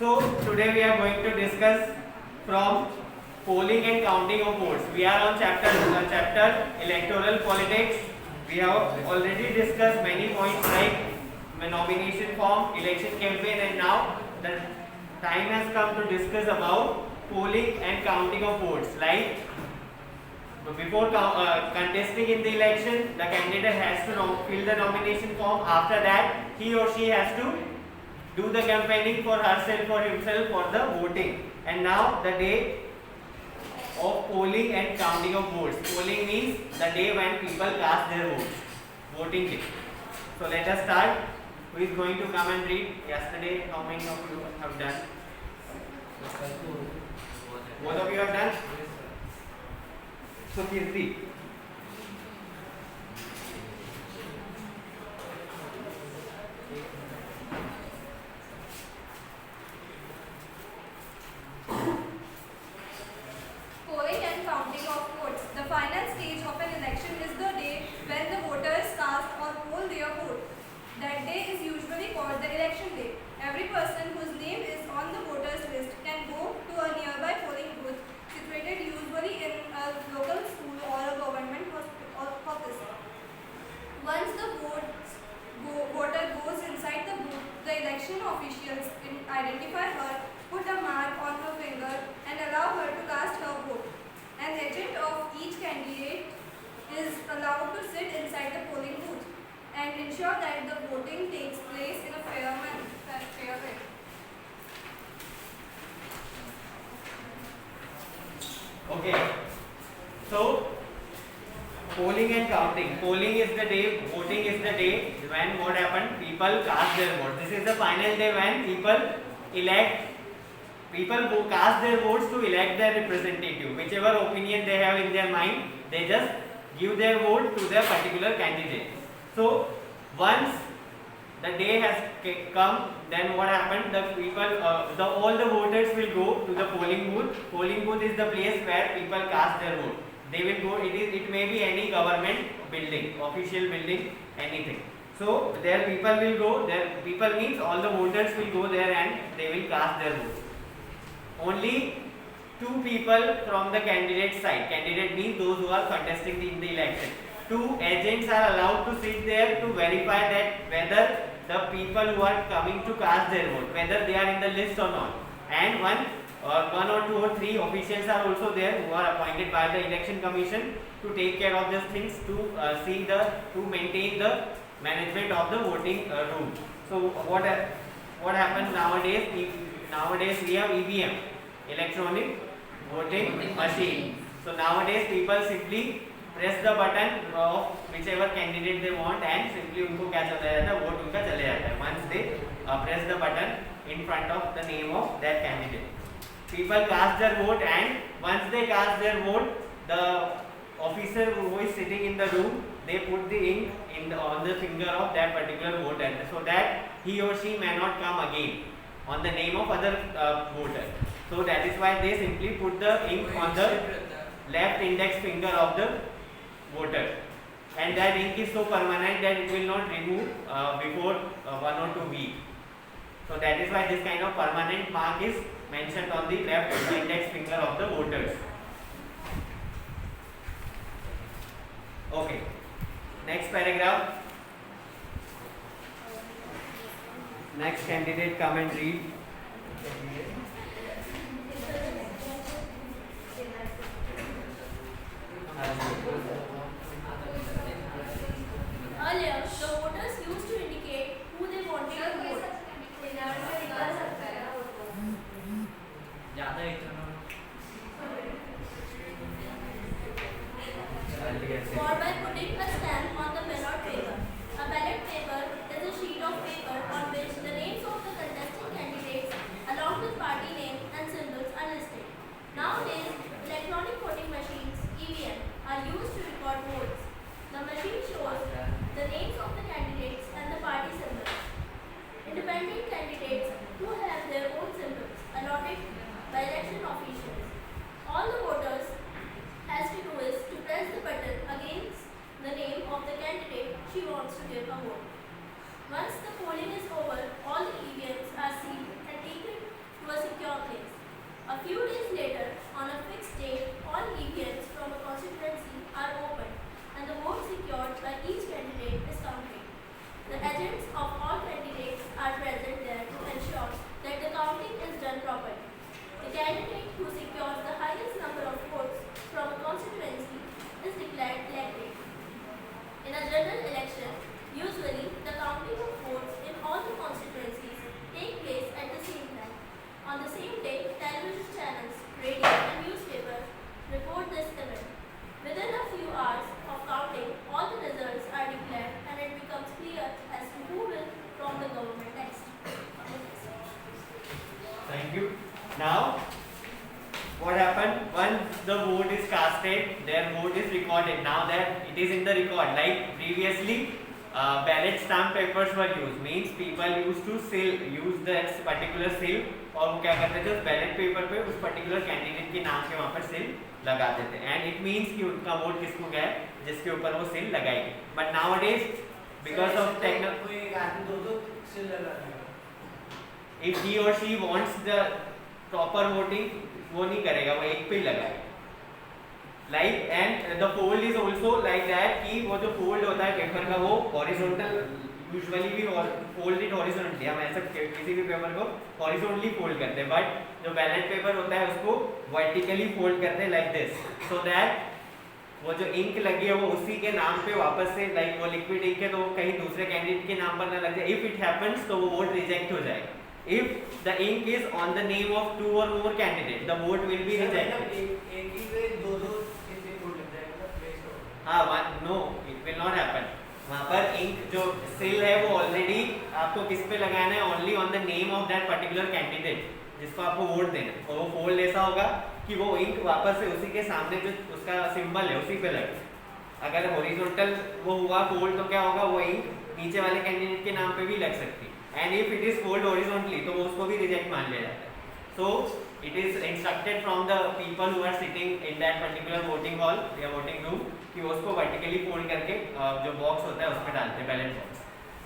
So today we are going to discuss from polling and counting of votes. We are on chapter electoral politics. We have already discussed many points like nomination form, election campaign, and now the time has come to discuss about polling and counting of votes. Like before contesting in the election, the candidate has to fill the nomination form. After that, he or she has to do the campaigning for herself or himself for the voting. And now the day of polling and counting of votes. Polling means the day when people cast their votes. Voting day. So let us start. Who is going to come and read? Yesterday, how many of you have done? Both of you have done? So Kirti. Polling and counting of votes. The final stage of an election is the day when the voters cast or poll their vote. That day is usually called the election day. Every person whose name is on the voters list can go to a nearby polling booth situated usually in a local school or a government office. Once the voter goes inside the booth, the election officials identify her, put a mark on her finger and allow her to cast her vote. An agent of each candidate is allowed to sit inside the polling booth and ensure that the voting takes place in a fair way. Okay. So polling and counting. Polling is the day, voting is the day when what happened? People cast their vote. This is the final day when people who cast their votes to elect their representative. Whichever opinion they have in their mind, they just give their vote to their particular candidate. So once the day has come, then what happened? All the voters will go to the polling booth. Polling booth is the place where people cast their vote. They will go. It may be any government building, official building, anything. So there people will go. There people means all the voters will go there and they will cast their vote. Only two people from the candidate side. Candidate means those who are contesting in the election. Two agents are allowed to sit there to verify that whether the people who are coming to cast their vote, whether they are in the list or not. And one or two or three officials are also there who are appointed by the election commission to take care of these things, to maintain the management of the voting room. So what happens nowadays? Nowadays we have EVM, electronic voting machine. So nowadays people simply press the button of whichever candidate they want and simply उनको क्या चला जाता है, vote उनका चले जाता है. Once they press the button in front of the name of that candidate, people cast their vote, and once they cast their vote, the officer who is sitting in the room, they put the ink on the finger of that particular voter so that he or she may not come again on the name of other voter. So that is why they simply put the ink on the left index finger of the voter, and that ink is so permanent that it will not remove before 1 or 2 weeks. So that is why this kind of permanent mark is mentioned on the left index finger of the voters. Okay, next paragraph. Next candidate come and read. Earlier, the voters used to indicate who they wanted to vote. Or by putting a stamp on the ballot paper. A ballot paper is a sheet of paper on which the names of the contesting candidates along with party Now what happened? Once the vote is casted, their vote is recorded. Now that it is in the record, like previously ballot stamp papers were used, means people used to use that particular seal, और वो क्या करते थे उस ballot paper पे उस particular candidate के नाम के वहाँ पर सील लगाते थे, एंड इट मीन्स कि उनका वोट किसको गया है जिसके ऊपर वो सील लगाएगी. But nowadays because of technology, if he or she wants the proper voting, वो नहीं करेगा, वो एक पे ही लगाएगा. Like and the fold is also like that कि वो जो fold होता है पेपर का वो horizontal, usually भी fold it horizontally, हम ऐसा किसी भी पेपर को horizontally fold करते हैं, but जो ballot paper होता है उसको vertically fold करते हैं like this, so that वो जो इंक लगी है वो उसी के नाम पे वापस से, लाइक वो लिक्विड इंक है तो वो कहीं दूसरे कैंडिडेट के नाम पर ना लग जाए. इफ इट हैपेंस तो वो वोट रिजेक्ट हो जाएगा. If the ink is on the name of 2 or more candidate the vote will be rejected. एक ही पे दो कितने वोट लग जाएगा? हाँ, no it will not happen. वहाँ पर इंक जो सील है वो ऑलरेडी आपको किस पे लगाना है, only on the name of that particular candidate जिसको आपको वोट देना है. और वो फोल्ड ऐसा होगा कि वो इंक वापस से उसी के सामने जो उसका सिंबल है उसी पे लगे. अगर हॉरिजॉन्टल वो हुआ फोल्ड तो क्या होगा, वो इंक नीचे वाले कैंडिडेट के नाम पे भी लग सकती है. And if it is fold horizontally तो वो उसको भी रिजेक्ट मान लिया जाता है. So it is instructed from the people who are sitting in that particular voting hall या वोटिंग रूम कि वो उसको वर्टिकली फोल्ड करके जो बॉक्स होता है उसमें डालते हैं, ballot box.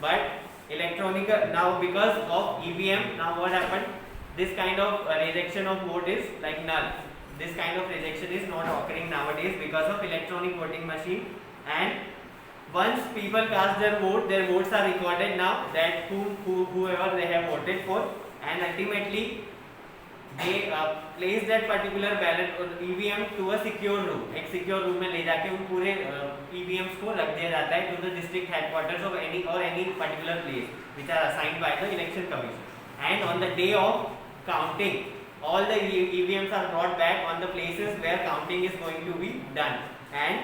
But electronic now because of EVM, now what happened, this kind of rejection of vote is like null. This kind of rejection is not occurring nowadays because of electronic voting machine. And once people cast their vote, their votes are recorded now that whoever they have voted for, and ultimately they place that particular ballot or EVM to a secure room. एक secure room में ले जाके उन पूरे EVMs को रख दिया जाता है to the district headquarters of any particular place which are assigned by the election commission. And on the day of counting, all the EVMs are brought back on the places where counting is going to be done, and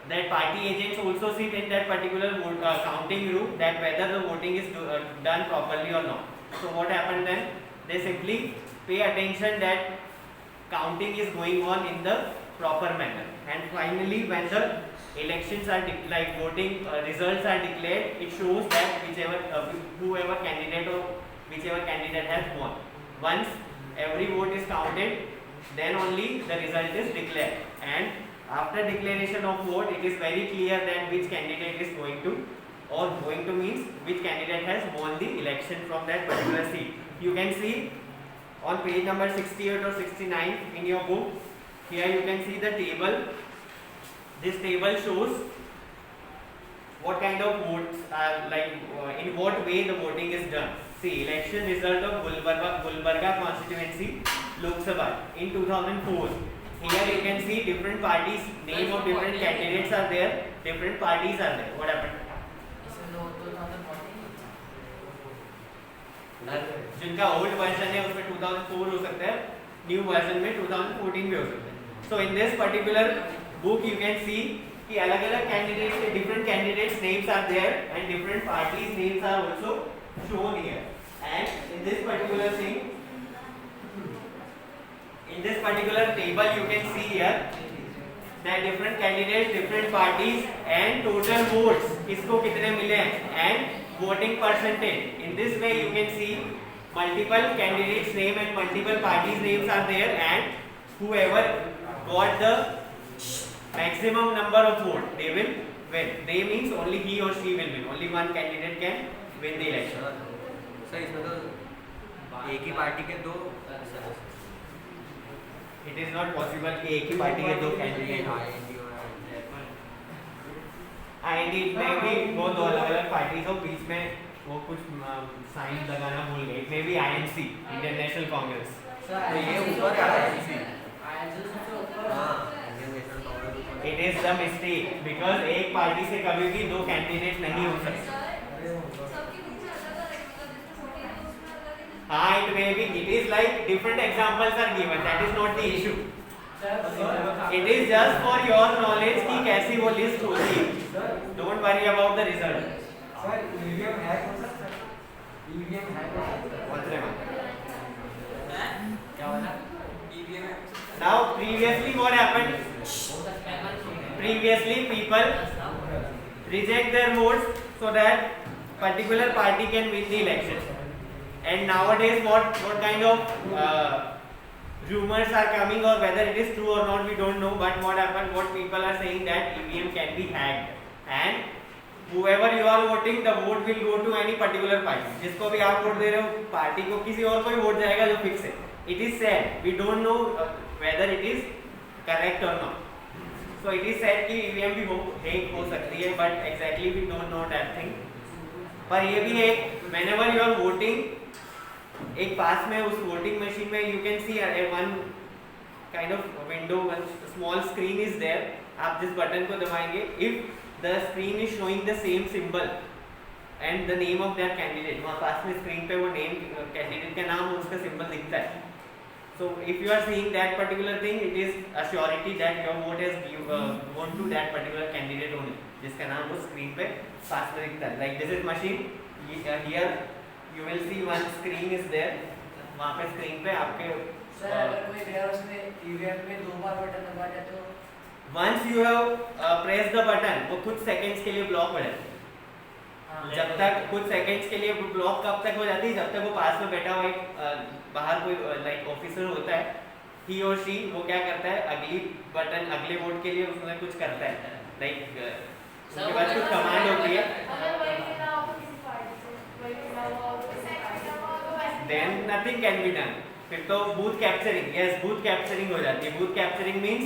that party agents also sit in that particular counting room that whether the voting is done properly or not. So what happened then, they simply pay attention that counting is going on in the proper manner, and finally when the elections are like voting results are declared, it shows that whoever candidate or whichever candidate has won. Once every vote is counted, then only the result is declared, and after declaration of vote it is very clear that which candidate is going to means which candidate has won the election from that particular seat. You can see on page number 68 or 69 in your book, here you can see the table. This table shows what kind of votes are like in what way the voting is done. See, election result of Gulbarga constituency Lok Sabha in 2004. Here you can see different parties, name of different candidates are there, different parties are there. What happened? जिनका old version है उसमें 2004 हो सकता है, new version में 2014 भी हो सकता है. So in this particular book you can see कि अलग-अलग candidates के different candidates names are there and different parties names are also shown here. And in this particular thing, in this particular table you can see here that different candidates, different parties and total votes किसको कितने मिले हैं and voting percentage. In this way you can see multiple candidates name and multiple parties names are there, and whoever got the maximum number of votes they will win. They means only he or she will win. Only one candidate can win the election. Sir इसमें तो एक ही party के दो, It is not possible कि एक ही party के दो candidate हो. IND में भी वो दो अलग-अलग पार्टीज हो, बीच में वो कुछ साइन लगाना भूल गए. It may be INC, Indian National Congress. तो ये ऊपर है INC. It is the mistake because एक पार्टी से कभी भी दो कैंडिडेट नहीं हो सकते. हाँ, it may be. It is like different examples are given. That is not the issue. It is just for your knowledge कि कैसी वो लिस्ट होगी. Don't worry about the result. Sir EVM hack हो सकता है? EVM हैक हो सकता है? What's the name? people reject their votes so that particular party can win the election. And nowadays, what kind of rumors are coming, or whether it is true or not, we don't know. But what happened? What people are saying that EVM can be hacked, and whoever you are voting, the vote will go to any particular party. जिसको भी आप vote दे रहे हो party को, किसी और को ही vote जाएगा जो फिक्स है. It is said, we don't know whether it is correct or not. So it is said कि EVM भी हैक हो सकती है, but exactly we don't know that thing. पर ये भी है, whenever you are voting, एक पास में उस वोटिंग मशीन में you can see one kind of window, one small screen is there. आप जिस बटन को दबाएंगे, if the screen is showing the same symbol and the name of that candidate, वहाँ पास में स्क्रीन पे वो नेम कैंडिडेट का नाम और उसका सिंबल दिखता है. So if you are seeing that particular thing, it is a surety that your vote has gone to that particular candidate only, जिसका नाम वो स्क्रीन पे पास में दिखता है. Like this is machine, here you will see one screen is there. वहाँ पे screen पे आपके सर अगर कोई प्लेयर उसमें ईवीएम में 2 बार बटन दबा दे तो once you have pressed the button, वो कुछ सेकंड्स के लिए ब्लॉक हो जाती है. जब तक कुछ सेकंड्स के लिए ब्लॉक कब तक हो जाती है, जब तक वो पास में बैठा हुआ एक बाहर कोई लाइक ऑफिसर होता है, ही और शी वो क्या करता है, अगली बटन अगले वोट के लिए उसमें कुछ करता है, लाइक उसके बाद कुछ कमांड होती है, then nothing can be done. फिर तो booth capturing, yes booth capturing हो जाती है. Booth capturing means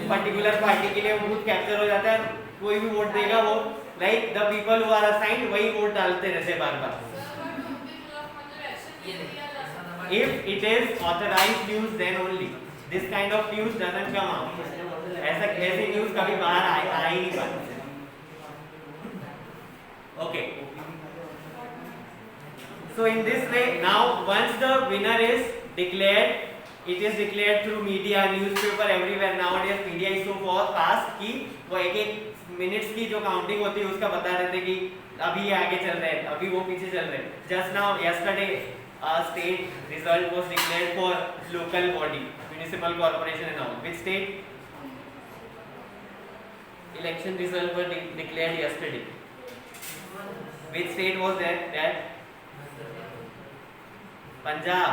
particular party के लिए बूथ कैप्चर हो जाता है. कोई भी वोट देगा वो like the people who are assigned वही वोट डालते रहते बार बार. If it is authorized news, then only this kind of news doesn't come out. ऐसी न्यूज कभी बाहर आ ही नहीं पाती. Okay. So in this way, now once the winner is declared, it is declared through media, newspaper, everywhere. Nowadays media is so fast कि वो एक minutes की जो काउंटिंग होती है उसका बता देते कि अभी ये आगे चल रहे हैं, अभी वो पीछे चल रहे हैं. Just now yesterday state result was declared for local body, municipal corporation and all. Which state? Election result were declared yesterday. Which state was that? Punjab.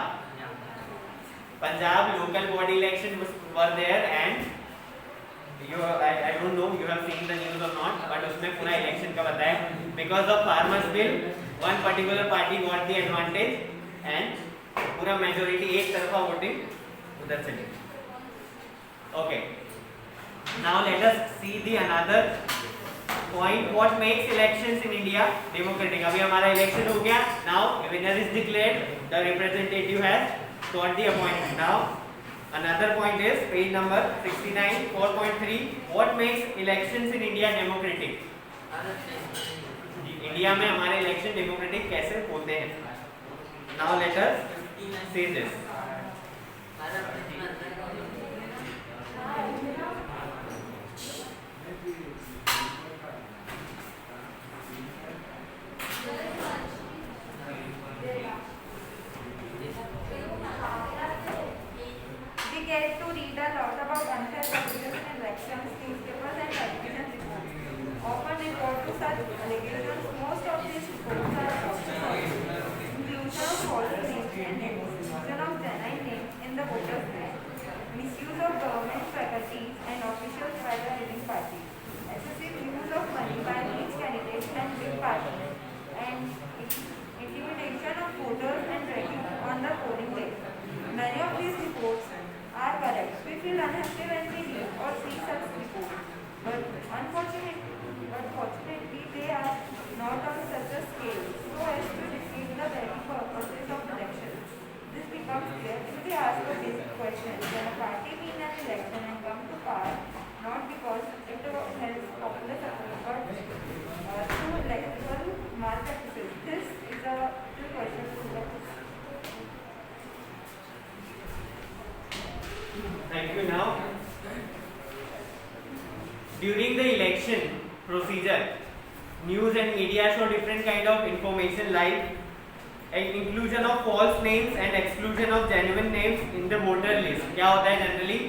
Punjab local body election were there, and I don't know you have seen the news or not, but उसमें पूरा election का बताया. Because of farmers bill, one particular party got the advantage and पूरा majority एक तरफा voting उधर चली. Okay. Now let us see the another point. What makes elections in India democratic? अभी हमारा election हो गया. Now winner is declared. The representative has got the appointment. Now another point is page number 69, 4.3. What makes elections in India democratic? India में हमारे election democratic कैसे होते हैं? Now let us see this. We get to read a lot about unfair competition in elections, newspapers and television reports. Often report to such allegations. Most of these reports are false. Inclusion of false names and exclusion of genuine names in the voters' list. Misuse of government faculties and officials by the ruling party. Excessive use of money by each candidate and big parties. And intimidation of voters and ragging on the polling day. Many of these reports are correct. We feel unhappy when we read or see such reports. But fortunately, they are not on such a scale so as to defeat the very purposes of elections. This becomes clear if we ask a basic question: can a party win an election and come to power not because it has popular support but through electoral malpractices? This is a question to look. Thank you. Now, during the election procedure, news and media show different kind of information like inclusion of false names and exclusion of genuine names in the voter list. क्या होता है generally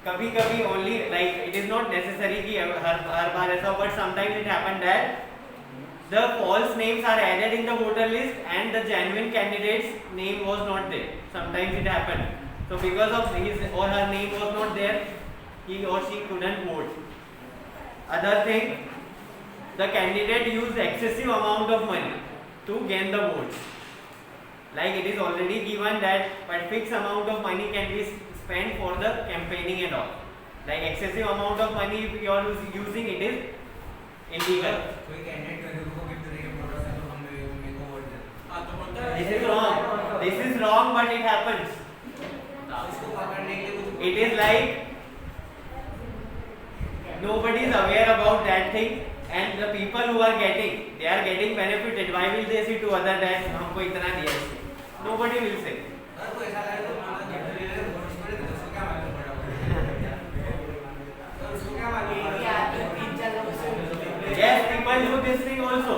कभी कभी only like it is not necessary कि हर बार ऐसा, but sometimes it happen that the false names are added in the voter list and the genuine candidate's name was not there. Sometimes it happened. So because of his or her name was not there, he or she couldn't vote. Other thing, the candidate used excessive amount of money to gain the votes. Like it is already given that but fixed amount of money can be spent for the campaigning and all. Like excessive amount of money if you are using, it is illegal. कोई candidate करके उनको gift देके voter से तो हम मेरे को vote दे। हां तो बोलता है This is wrong. This is wrong, but it happens. इसको पकड़ने के लिए कुछ It is like nobody is aware about that thing, and the people who are getting, they are getting benefited. Why will they say to other that हमको इतना दिया है? Nobody will say. अगर कोई ऐसा करे तो मान लो गिफ्ट ले ले वोट उसको दे दो, उसको क्या मालूम पड़ा? तो उसको क्या मालूम? Yes, people do this thing also.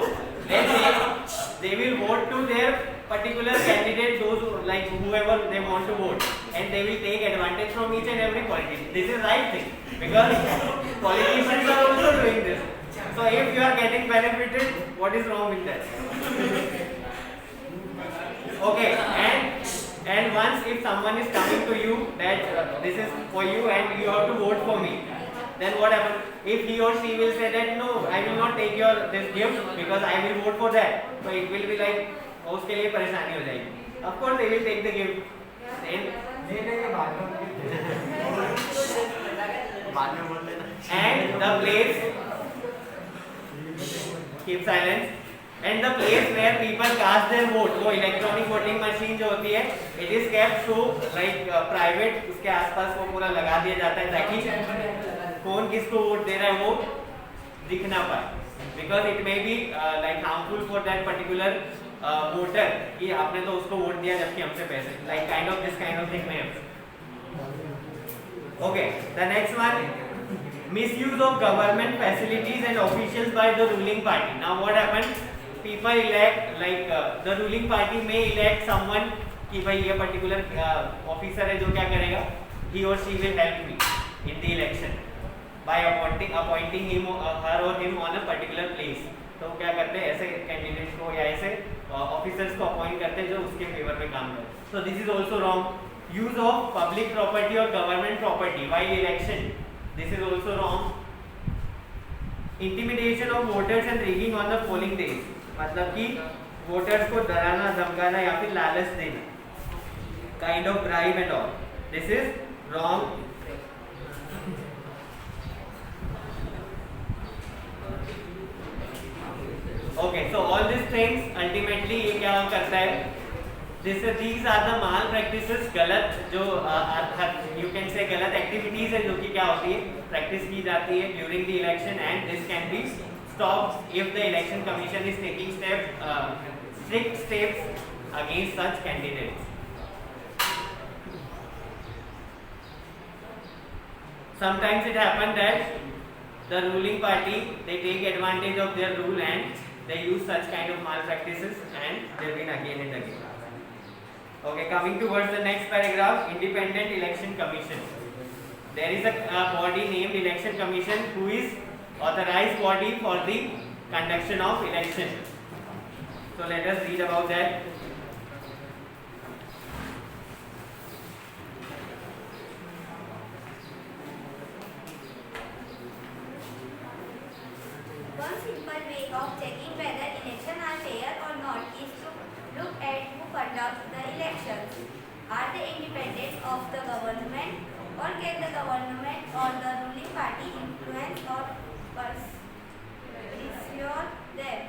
They will vote to their particular candidate, those who, like whoever they want to vote, and they will take advantage from each and every politician. This is right thing because politicians are also doing this. So if you are getting benefited, what is wrong with that? Okay, and once if someone is coming to you that this is for you and you have to vote for me, then what happens? If he or she will say that no, I will not take your this gift because I will vote for that, so it will be like उसके लिए परेशानी हो जाएगी. Of course they will take the gift. Then बाद में बोल लेना। and the place, keep silence, and the place where people cast their vote, वो electronic voting machine जो होती है, it is kept so like private, उसके आसपास वो पूरा लगा दिया जाता है ताकि कौन किसको वोट दे रहा है वो दिख ना पाए, because it may be like harmful for that particular voter कि आपने तो उसको वोट दिया जबकि हमसे पैसे, like kind of this kind of thing may happen. Okay, the next one, misuse of government facilities and officials by the ruling party. Now what happens? People elect like the ruling party may elect someone कि भाई ये particular officer है जो क्या करेगा, he or she will help me in the election by appointing him her or him on a particular place. तो क्या करते हैं ऐसे कैंडिडेट्स को या ऐसे ऑफिसर्स को अपॉइंट करते हैं जो उसके फेवर में काम करें. So this is also wrong. Use of public property or government property while election, this is also wrong. Intimidation of voters and rigging on the polling days, मतलब कि वोटर्स को डराना धमकाना या फिर लालच देना, kind of bribe and all, this is wrong. Okay, so all these things ultimately ये क्या करता है? These are the malpractices, गलत जो you can say गलत activities है जो कि क्या होती है, practice की जाती है during the election, and this can be stopped if the election commission is taking strict steps against such candidates. Sometimes it happens that the ruling party, they take advantage of their rule and they use such kind of malpractices and they win again and again. Okay, coming towards the next paragraph, Independent Election Commission. There is a body named Election Commission who is authorized body for the conduction of election. So let us read about that. One simple way of checking whether elections are fair or not is to look at who conducts the elections. Are they independent of the government, or can the government or the ruling party influence or persuade them?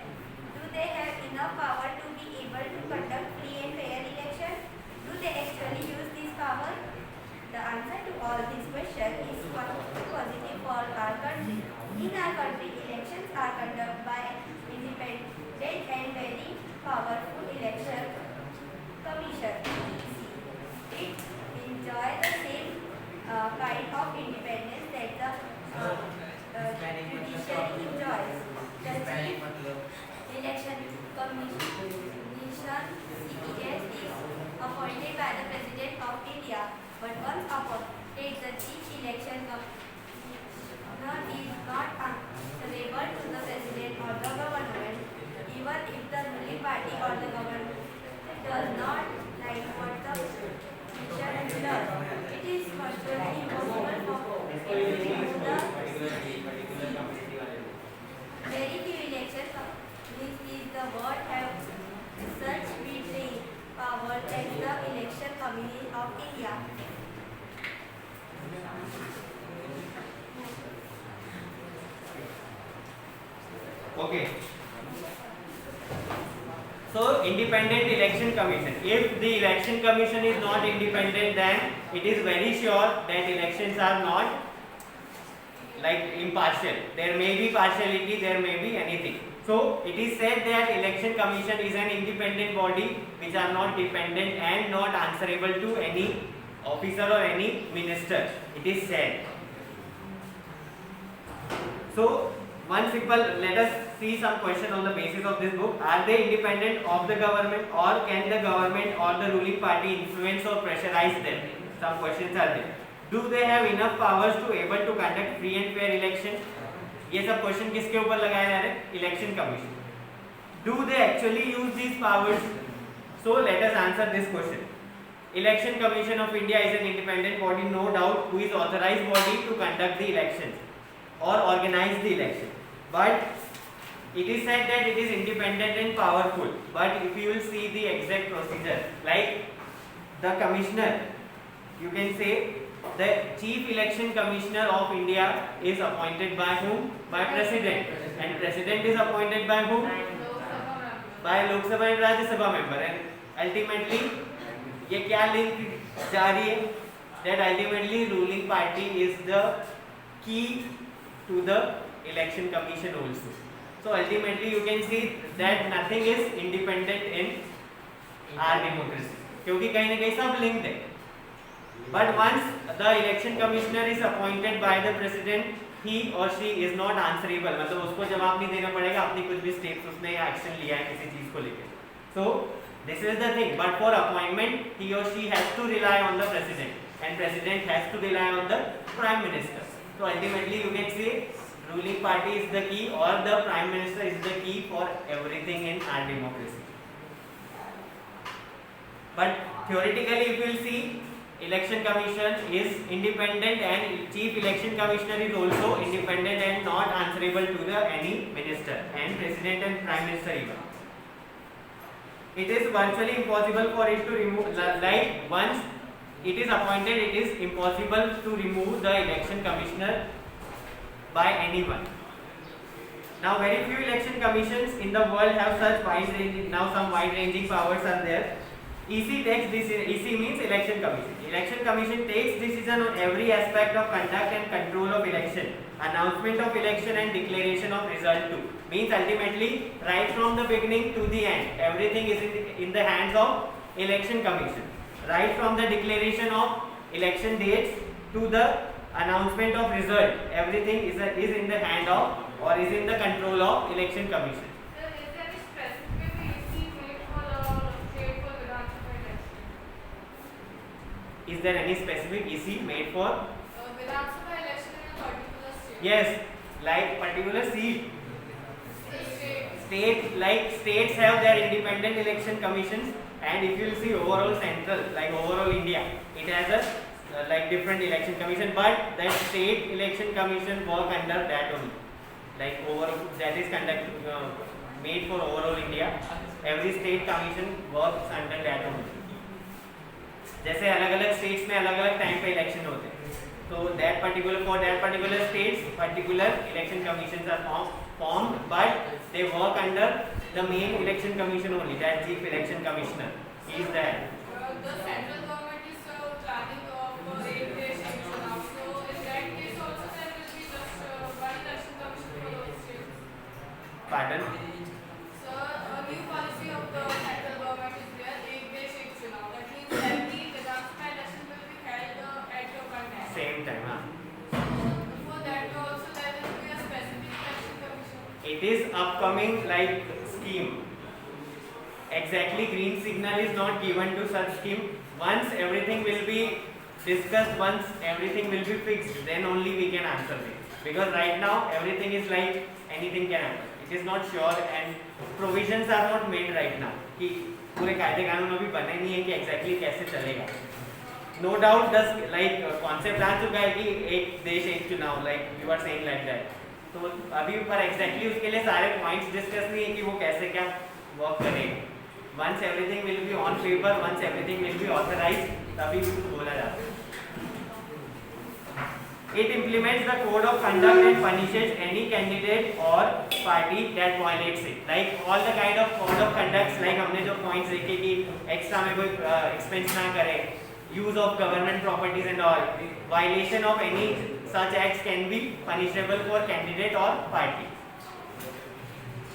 Do they have enough power to be able to conduct free and fair elections? Do they actually use this power? The answer to all these questions is positive for our country. In our country, elections are conducted by independent and very powerful election commission. It enjoys the same kind of independence that the judiciary enjoys. The chief election commission CES is appointed by the President of India, but once appointed, the chief election of India. Okay. So independent election commission. If the election commission is not independent, then it is very sure that elections are not like impartial. There may be partiality, there may be anything. So it is said that election commission is an independent body which are not dependent and not answerable to any officer or any minister. It is said. So one simple, let us see some question on the basis of this book. Are they independent of the government, or can the government or the ruling party influence or pressurize them? Some questions are there. Do they have enough powers to able to conduct free and fair election? ये सब question किसके ऊपर लगाए जा रहे हैं? Election commission. Do they actually use these powers? So let us answer this question. Election Commission of India is an independent body, no doubt, who is authorized body to conduct the elections or organize the election. But it is said that it is independent and powerful. But if you will see the exact procedure, like the commissioner, you can say the chief election commissioner of India is appointed by whom? By president. And president is appointed by whom? By Lok Sabha and Rajya Sabha member. And ultimately, ये क्या link जा रही है? That ultimately ruling party is the key to the election commission also. So ultimately you can see that nothing is independent in our democracy. क्योंकि कहीं ना कहीं सब linked है. But once the election commissioner is appointed by the president, he or she is not answerable. मतलब उसको जवाब नहीं देना पड़ेगा अपनी कुछ भी steps उसने या action लिया है किसी चीज को लेकर. So this is the thing. But for appointment, he or she has to rely on the president, and president has to rely on the prime minister. So ultimately you can say ruling party is the key, or the prime minister is the key for everything in our democracy. But theoretically, if you will see, election commission is independent, and chief election commissioner is also independent and not answerable to the any minister and president and prime minister even. It is virtually impossible for it to remove, like once it is appointed, it is impossible to remove the election commissioner by anyone. Now very few election commissions in the world have such wide-ranging, now some wide-ranging powers are there. EC takes this, EC means election commission. Election commission takes decision on every aspect of conduct and control of election, announcement of election and declaration of result too. Means ultimately right from the beginning to the end, everything is in the hands of election commission. Right from the declaration of election dates to the announcement of result, everything is in the hand of or is in the control of election commission. Is there any specific EC made for Vidhan Sabha election in a particular state? yes, like particular seat? State, like states have their independent election commissions, and if you see overall central, like overall India, it has a like different election commission, but that state election commission work under that only, like overall that is conduct made for overall India. Every state commission works under that only. जैसे अलग अलग states में अलग अलग time पे election होते हैं, तो that particular states particular election commissions are formed, but they work under the main election commission only, that chief election commissioner is there. The central government is planning of 8 days election now, so in that case also there will be just one election commission for those states. Pardon? So a new policy of the central government is there, 8 days election now. That means every Vidhan Sabha election will be held at one time. Same time, huh? For that also there will be a specific election commission. It is upcoming like scheme. Exactly green signal is not given to such scheme. Once everything will be discussed, once everything will be fixed, then only we can answer it. Because right now everything is like anything can happen. It is not sure and provisions are not made right now. कि पूरे कायदे कानून अभी बने नहीं है कि exactly कैसे चलेगा. No doubt the like concept आ चुका है कि एक देश एक चुनाव, like you are saying like that. तो अभी पर exactly उसके लिए सारे points discuss नहीं है कि वो कैसे क्या work करेगा. Once everything will be on paper, once everything will be authorized, तभी कुछ बोला जाता है. It implements the code of conduct and punishes any candidate or party that violates it. Like all the kind of code of conducts, like हमने जो points देखे कि extra में कोई expense ना करे, use of government properties and all, violation of any such acts can be punishable for candidate or party.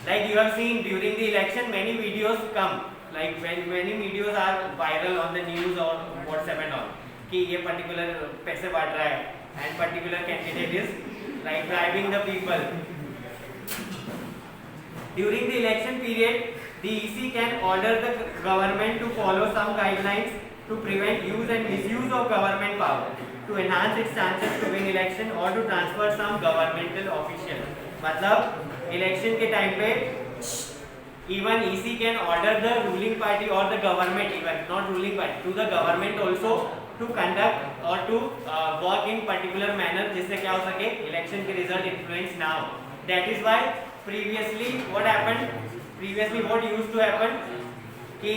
Like you have seen during the election, many videos come. Like when many videos are viral on the news or WhatsApp and all, कि ये particular पैसे बांट रहा है. And particular candidate is like bribing the people. During the election period, the EC can order the government to follow some guidelines to prevent use and misuse of government power, to enhance its chances to win election or to transfer some governmental official. मतलब election के time पे even EC can order the ruling party or the government, even not ruling party, to the government also to conduct or to work in particular manner जिससे क्या हो सके election के result influence ना हो. That is why previously what used to happen कि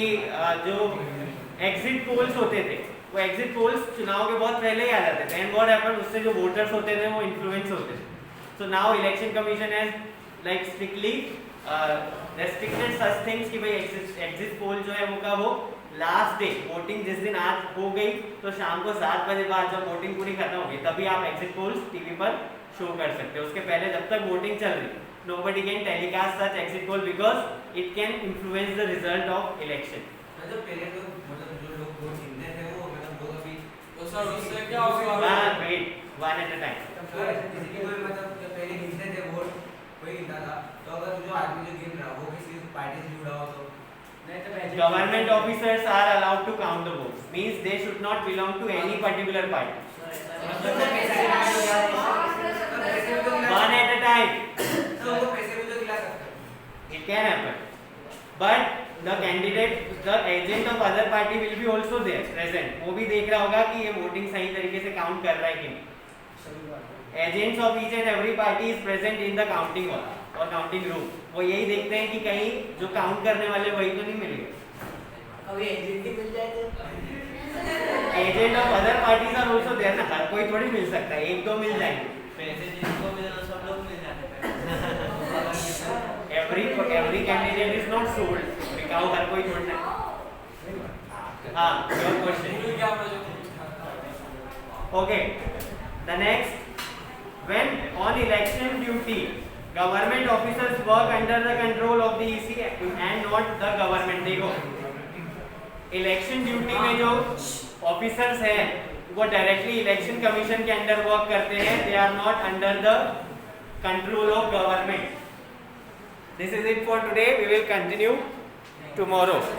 जो exit polls होते थे वो exit polls चुनाव के बहुत पहले ही आ जाते थे. And what happened, उससे जो voters होते थे वो influence होते थे. So now election commission has like strictly restricted such things कि भाई exit poll जो है वो कब हो, लास्ट डे वोटिंग जिस दिन आज हो गई तो शाम को 7 बजे बाद जब वोटिंग पूरी खत्म होगी तभी आप एग्जिट पोल्स टीवी पर शो कर सकते हो. उसके पहले जब तक वोटिंग चल रही nobody can telecast such exit poll because it can influence the result of election. जो पहले तो मतलब जो लोग वोट गिनते थे वो मतलब लोग अभी तो सर उससे क्या होगा? Wait, one at a time. किसी की कोई मतलब जो पहले गिनते थे वोट कोई गिनता था तो अगर जो आदमी जो गिन रहा वो किसी पार्टी से जुड़ा हो तो Government officers are allowed to count the votes. Means they should not belong to any particular party. One at a time. तो वो पैसे भी तो दिला सकते हैं. It can happen. But the candidate, the agent of other party will be also there present. वो भी देख रहा होगा कि ये वोटिंग सही तरीके से काउंट कर रहा है कि नहीं. Agents of each and every party is present in the counting hall और काउंटिंग रूम. वो यही देखते हैं कि कहीं जो काउंट करने वाले वही तो नहीं मिलेगा. अभी एजेंट ही मिल जाए तो agent of other parties are also there ना. हर कोई थोड़ी मिल सकता है, एक दो मिल जाएंगे. पैसे जिनको मिले सब लोग मिल जाते हैं. every candidate is not sold. बिकाऊ हर कोई थोड़ी ना. हाँ, your question. क्या प्रश्न? Okay. The next, when on election duty, government officers work under the control of the EC and not the government. देखो, election duty में जो officers हैं वो directly election commission के अंदर work करते हैं. They are not under the control of government. This is it for today. We will continue tomorrow.